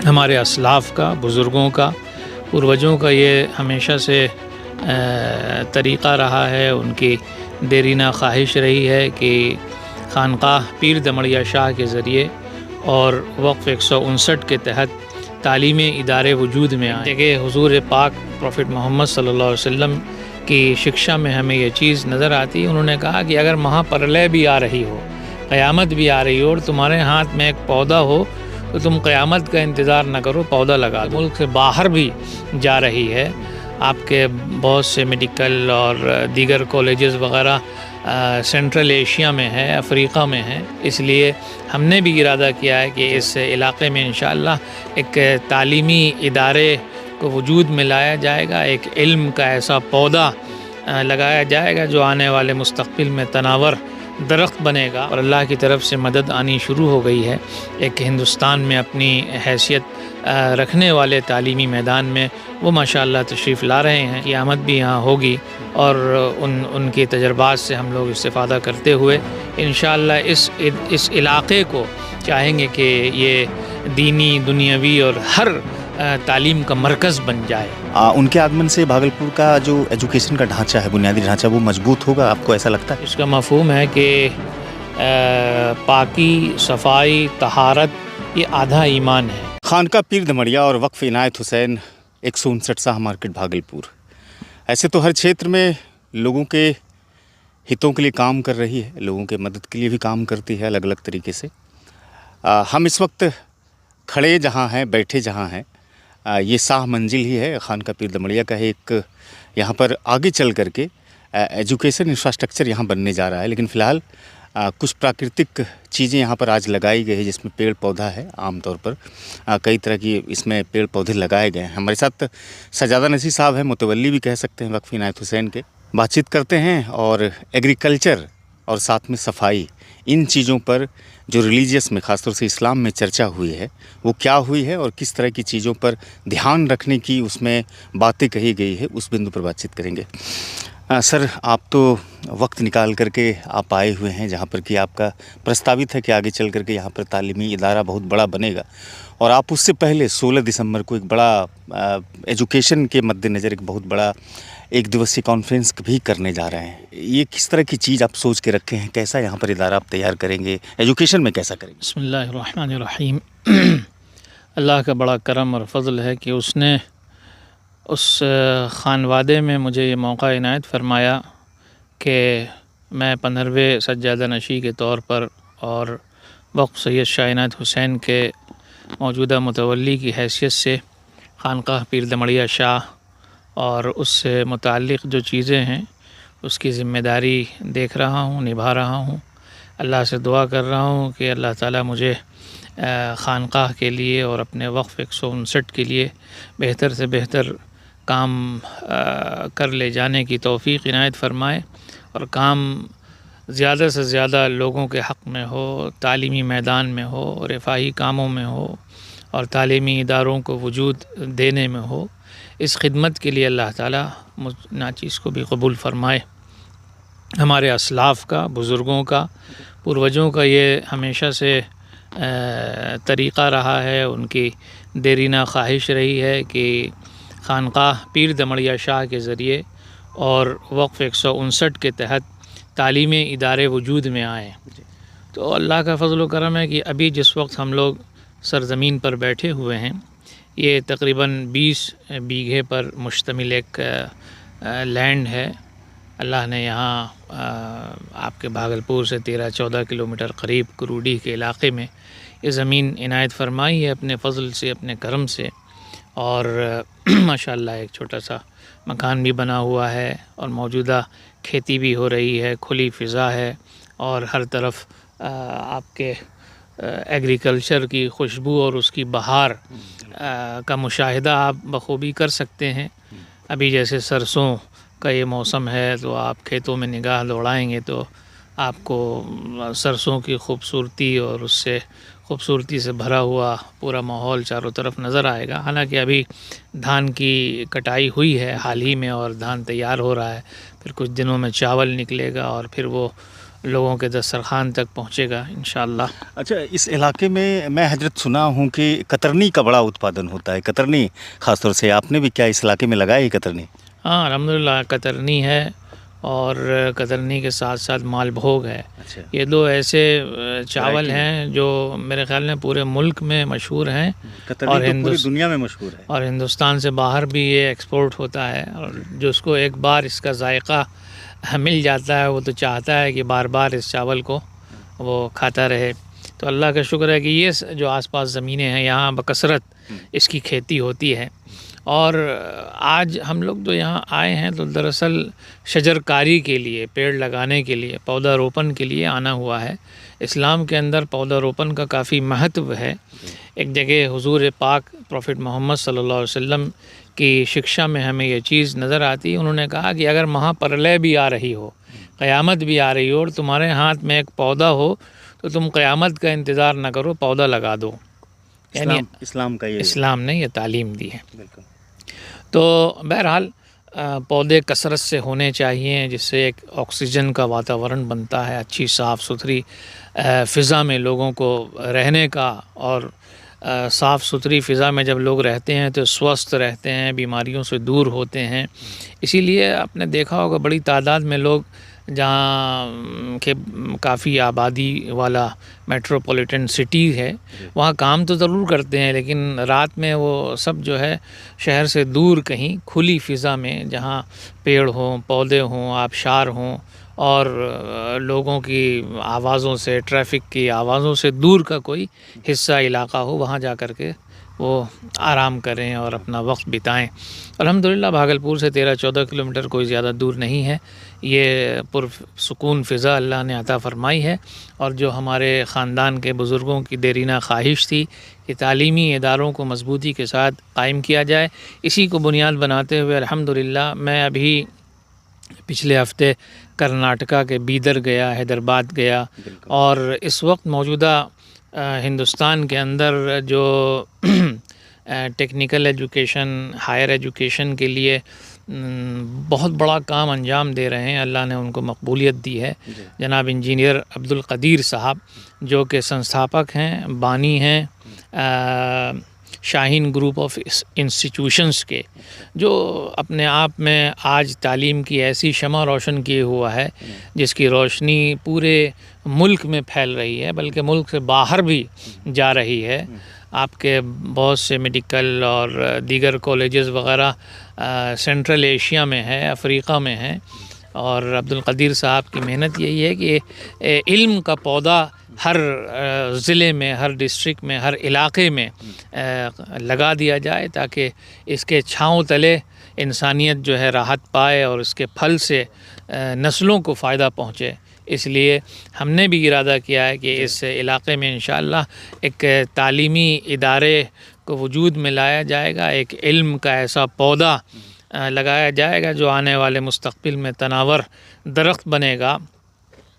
ہمارے اسلاف کا، بزرگوں کا، پروجوں کا یہ ہمیشہ سے طریقہ رہا ہے، ان کی دیرینہ خواہش رہی ہے کہ خانقاہ پیر دمڑیا شاہ کے ذریعے اور وقف 159 کے تحت تعلیمی ادارے وجود میں آئیں۔ دیکھیں حضور پاک پروفٹ محمد صلی اللہ علیہ وسلم کی شکشا میں ہمیں یہ چیز نظر آتی ہے۔ انہوں نے کہا کہ اگر مہا پرلے بھی آ رہی ہو، قیامت بھی آ رہی ہو اور تمہارے ہاتھ میں ایک پودا ہو تو تم قیامت کا انتظار نہ کرو، پودا لگا دو۔ ملک سے باہر بھی جا رہی ہے، آپ کے بہت سے میڈیکل اور دیگر کالجز وغیرہ سینٹرل ایشیا میں ہے، افریقہ میں ہے۔ اس لیے ہم نے بھی ارادہ کیا ہے کہ اس علاقے میں انشاءاللہ ایک تعلیمی ادارے کو وجود میں لایا جائے گا، ایک علم کا ایسا پودا لگایا جائے گا جو آنے والے مستقبل میں تناور درخت بنے گا، اور اللہ کی طرف سے مدد آنی شروع ہو گئی ہے۔ ایک ہندوستان میں اپنی حیثیت رکھنے والے تعلیمی میدان میں وہ ماشاءاللہ تشریف لا رہے ہیں۔ قیامت بھی یہاں ہوگی اور ان کے تجربات سے ہم لوگ استفادہ کرتے ہوئے انشاءاللہ اس علاقے کو چاہیں گے کہ یہ دینی، دنیاوی اور ہر تعلیم کا مرکز بن جائے۔ ان کے آگمن سے بھاگلپور کا جو ایجوکیشن کا ڈھانچہ ہے، بنیادی ڈھانچہ، وہ مضبوط ہوگا، آپ کو ایسا لگتا ہے؟ اس کا مفہوم ہے کہ پاکی، صفائی، طہارت یہ آدھا ایمان ہے۔ خانقاہ پیر دمڑیا اور وقف عنایت حسین 159 شاہ مارکیٹ بھاگلپور، ایسے تو ہر چھیتر میں لوگوں کے ہتوں کے لیے کام کر رہی ہے، لوگوں کے مدد کے لیے بھی کام کرتی ہے الگ الگ طریقے سے۔ ہم اس وقت کھڑے جہاں ہیں، بیٹھے جہاں ہیں، یہ شاہ منزل ہی ہے خانقاہ پیر دمڑیا کا۔ ایک یہاں پر آگے چل کر کے ایجوکیشن انفراسٹرکچر یہاں بننے جا رہا ہے، لیکن فی الحال کچھ پراکرتک چیزیں یہاں پر آج لگائی گئی ہے، جس میں پیڑ پودا ہے۔ عام طور پر کئی طرح کی اس میں پیڑ پودے لگائے گئے ہیں۔ ہمارے ساتھ سجادہ نذیر صاحب ہیں، متولی بھی کہہ سکتے ہیں وقف عنایت حسین کے۔ بات چیت کرتے ہیں اور ایگریکلچر اور ساتھ میں صفائی، ان چیزوں پر جو ریلیجیس میں، خاص طور سے اسلام میں چرچا ہوئی ہے، وہ کیا ہوئی ہے اور کس طرح کی چیزوں پر دھیان رکھنے کی اس میں باتیں کہی گئی ہے، اس بندو پر بات چیت کریں گے۔ سر، آپ تو وقت نکال کر کے آپ آئے ہوئے ہیں جہاں پر کہ آپ کا پرستاوت ہے کہ آگے چل کر کے یہاں پر تعلیمی ادارہ بہت بڑا بنے گا، اور آپ اس سے پہلے 16 دسمبر کو ایک بڑا ایجوکیشن کے مد نظر ایک بہت بڑا ایک دیوسی کانفرنس بھی کرنے جا رہے ہیں۔ یہ کس طرح کی چیز آپ سوچ کے رکھے ہیں؟ کیسا یہاں پر ادارہ آپ تیار کریں گے؟ ایجوکیشن میں کیسا کریں گے؟ بسم اللہ الرحمن الرحیم۔ اللہ کا بڑا کرم اور فضل ہے کہ اس نے اس خانوادے میں مجھے یہ موقع عنایت فرمایا کہ میں 15ویں سجادہ نشین کے طور پر اور وقف سید شاہ عنایت حسین کے موجودہ متولی کی حیثیت سے خانقاہ پیر دمڑیا شاہ اور اس سے متعلق جو چیزیں ہیں اس کی ذمہ داری دیکھ رہا ہوں، نبھا رہا ہوں۔ اللہ سے دعا کر رہا ہوں کہ اللہ تعالیٰ مجھے خانقاہ کے لیے اور اپنے وقف 159 کے لیے بہتر سے بہتر کام کر لے جانے کی توفیق عنایت فرمائے، اور کام زیادہ سے زیادہ لوگوں کے حق میں ہو، تعلیمی میدان میں ہو، رفاہی کاموں میں ہو، اور تعلیمی اداروں کو وجود دینے میں ہو۔ اس خدمت کے لیے اللہ تعالیٰ ناچیز کو بھی قبول فرمائے۔ ہمارے اسلاف کا، بزرگوں کا، پروجوں کا یہ ہمیشہ سے طریقہ رہا ہے، ان کی دیرینہ خواہش رہی ہے کہ خانقاہ پیر دمڑیا شاہ کے ذریعے اور وقف 159 کے تحت تعلیمی ادارے وجود میں آئیں۔ تو اللہ کا فضل و کرم ہے کہ ابھی جس وقت ہم لوگ سرزمین پر بیٹھے ہوئے ہیں، یہ تقریباً 20 بیگھے پر مشتمل ایک لینڈ ہے۔ اللہ نے یہاں آپ کے بھاگلپور سے 13-14 کلومیٹر قریب کروڈی کے علاقے میں یہ زمین عنایت فرمائی ہے اپنے فضل سے، اپنے کرم سے، اور ماشاءاللہ ایک چھوٹا سا مکان بھی بنا ہوا ہے، اور موجودہ کھیتی بھی ہو رہی ہے، کھلی فضا ہے، اور ہر طرف آپ کے ایگریکلچر کی خوشبو اور اس کی بہار کا مشاہدہ آپ بخوبی کر سکتے ہیں۔ ابھی جیسے سرسوں کا یہ موسم ہے تو آپ کھیتوں میں نگاہ دوڑائیں گے تو آپ کو سرسوں کی خوبصورتی اور اس سے خوبصورتی سے بھرا ہوا پورا ماحول چاروں طرف نظر آئے گا۔ حالانکہ ابھی دھان کی کٹائی ہوئی ہے حال ہی میں، اور دھان تیار ہو رہا ہے، پھر کچھ دنوں میں چاول نکلے گا، اور پھر وہ لوگوں کے دسترخوان تک پہنچے گا انشاءاللہ۔ اچھا، اس علاقے میں حضرت سنا ہوں کہ کترنی کا بڑا اتپادن ہوتا ہے، کترنی خاص طور سے آپ نے بھی کیا اس علاقے میں لگایا ہے کترنی؟ ہاں الحمدللہ کترنی ہے، اور کترنی کے ساتھ ساتھ مال بھوگ ہے۔ اچھا، یہ دو ایسے چاول ہیں جو میرے خیال میں پورے ملک میں مشہور ہیں، کترنی تو پوری دنیا میں مشہور ہے، اور ہندوستان سے باہر بھی یہ ایکسپورٹ ہوتا ہے، اور جو اس کو ایک بار اس کا ذائقہ مل جاتا ہے وہ تو چاہتا ہے کہ بار بار اس چاول کو وہ کھاتا رہے۔ تو اللہ کا شکر ہے کہ یہ جو آس پاس زمینیں ہیں یہاں بکثرت اس کی کھیتی ہوتی ہے، اور آج ہم لوگ جو یہاں آئے ہیں تو دراصل شجر کاری کے لیے، پیڑ لگانے کے لیے، پودا روپن کے لیے آنا ہوا ہے۔ اسلام کے اندر پودا روپن کا کافی مہتو ہے۔ ایک جگہ حضور پاک پروفٹ محمد صلی اللہ علیہ وسلم کی شکشا میں ہمیں یہ چیز نظر آتی ہے۔ انہوں نے کہا کہ اگر مہا پرلے بھی آ رہی ہو، قیامت بھی آ رہی ہو، اور تمہارے ہاتھ میں ایک پودا ہو تو تم قیامت کا انتظار نہ کرو، پودا لگا دو۔ یعنی اسلام کا یہ اسلام نے یہ تعلیم دی ہے۔ بالکل۔ تو بہرحال پودے کثرت سے ہونے چاہیے، جس سے ایک آکسیجن کا واتاورن بنتا ہے، اچھی صاف ستھری فضا میں لوگوں کو رہنے کا، اور صاف ستھری فضا میں جب لوگ رہتے ہیں تو سوستھ رہتے ہیں، بیماریوں سے دور ہوتے ہیں۔ اسی لیے آپ نے دیکھا ہوگا بڑی تعداد میں لوگ جہاں کہ کافی آبادی والا میٹروپولیٹن سٹی ہے، وہاں کام تو ضرور کرتے ہیں، لیکن رات میں وہ سب جو ہے شہر سے دور کہیں کھلی فضا میں، جہاں پیڑ ہوں، پودے ہوں، آبشار ہوں، اور لوگوں کی آوازوں سے، ٹریفک کی آوازوں سے دور کا کوئی حصہ علاقہ ہو، وہاں جا کر کے وہ آرام کریں اور اپنا وقت بتائیں۔ الحمدللہ بھاگلپور سے 13-14 کلومیٹر کوئی زیادہ دور نہیں ہے۔ یہ پرسکون فضا اللہ نے عطا فرمائی ہے، اور جو ہمارے خاندان کے بزرگوں کی دیرینہ خواہش تھی کہ تعلیمی اداروں کو مضبوطی کے ساتھ قائم کیا جائے، اسی کو بنیاد بناتے ہوئے الحمدللہ میں ابھی پچھلے ہفتے کرناٹکا کے بیدر گیا، حیدرآباد گیا، اور اس وقت موجودہ ہندوستان کے اندر جو ٹیکنیکل ایجوکیشن، ہائر ایجوکیشن کے لیے بہت بڑا کام انجام دے رہے ہیں، اللہ نے ان کو مقبولیت دی ہے۔ جناب انجینئر عبدالقدیر صاحب جو کہ سنستھاپک ہیں، بانی ہیں شاہین گروپ آف انسٹیٹیوشنز کے، جو اپنے آپ میں آج تعلیم کی ایسی شمع روشن کیے ہوا ہے جس کی روشنی پورے ملک میں پھیل رہی ہے، بلکہ ملک سے باہر بھی جا رہی ہے۔ آپ کے بہت سے میڈیکل اور دیگر کالجز وغیرہ سینٹرل ایشیا میں ہے، افریقہ میں ہیں، اور عبدالقدیر صاحب کی محنت یہی ہے کہ علم کا پودا ہر ضلع میں، ہر ڈسٹرکٹ میں، ہر علاقے میں لگا دیا جائے، تاکہ اس کے چھاؤں تلے انسانیت جو ہے راحت پائے، اور اس کے پھل سے نسلوں کو فائدہ پہنچے۔ اس لیے ہم نے بھی ارادہ کیا ہے کہ اس علاقے میں انشاءاللہ ایک تعلیمی ادارے کو وجود میں لایا جائے گا، ایک علم کا ایسا پودا لگایا جائے گا جو آنے والے مستقبل میں تناور درخت بنے گا،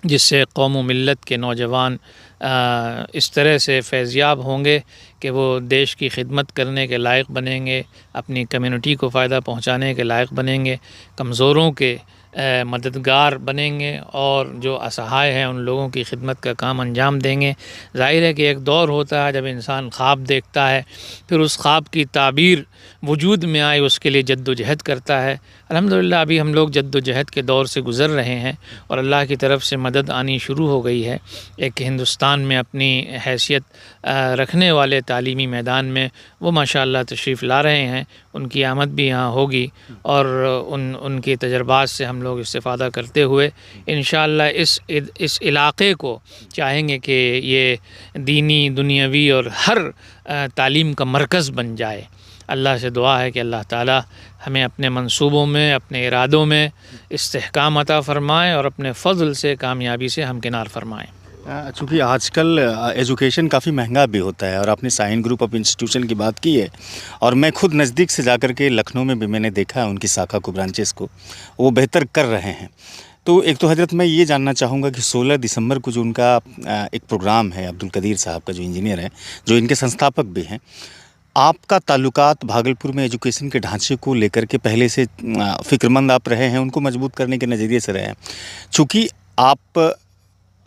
جس سے قوم و ملت کے نوجوان اس طرح سے فیضیاب ہوں گے کہ وہ دیش کی خدمت کرنے کے لائق بنیں گے، اپنی کمیونٹی کو فائدہ پہنچانے کے لائق بنیں گے، کمزوروں کے مددگار بنیں گے، اور جو اسہائے ہیں ان لوگوں کی خدمت کا کام انجام دیں گے۔ ظاہر ہے کہ ایک دور ہوتا ہے جب انسان خواب دیکھتا ہے، پھر اس خواب کی تعبیر وجود میں آئے، اس کے لیے جد و جہد کرتا ہے۔ الحمدللہ ابھی ہم لوگ جد و جہد کے دور سے گزر رہے ہیں، اور اللہ کی طرف سے مدد آنی شروع ہو گئی ہے۔ ایک ہندوستان میں اپنی حیثیت رکھنے والے تعلیمی میدان میں وہ ماشاءاللہ تشریف لا رہے ہیں، ان کی آمد بھی یہاں ہوگی، اور ان کے تجربات سے ہم لوگ استفادہ کرتے ہوئے انشاءاللہ اس علاقے کو چاہیں گے کہ یہ دینی، دنیاوی اور ہر تعلیم کا مرکز بن جائے۔ اللہ سے دعا ہے کہ اللہ تعالی ہمیں اپنے منصوبوں میں، اپنے ارادوں میں استحکام عطا فرمائے، اور اپنے فضل سے کامیابی سے ہمکنار فرمائے۔ چونکہ آج کل ایجوکیشن کافی مہنگا بھی ہوتا ہے، اور آپ نے شاہین گروپ آف انسٹیٹیوشن کی بات کی ہے، اور میں خود نزدیک سے جا کر کے لکھنؤ میں بھی میں نے دیکھا ہے ان کی شاخہ کو، برانچز کو، وہ بہتر کر رہے ہیں۔ تو ایک تو حضرت میں یہ جاننا چاہوں گا کہ 16 دسمبر کو جو ان کا ایک پروگرام ہے، عبدالقدیر صاحب کا جو انجینئر ہیں، جو ان کے سنستھاپک بھی ہیں، آپ کا تعلقات بھاگلپور میں ایجوکیشن کے ڈھانچے کو لے کر کے پہلے سے فکر مند آپ رہے ہیں، ان کو مضبوط کرنے کے نظریے سے رہے ہیں۔ چونکہ آپ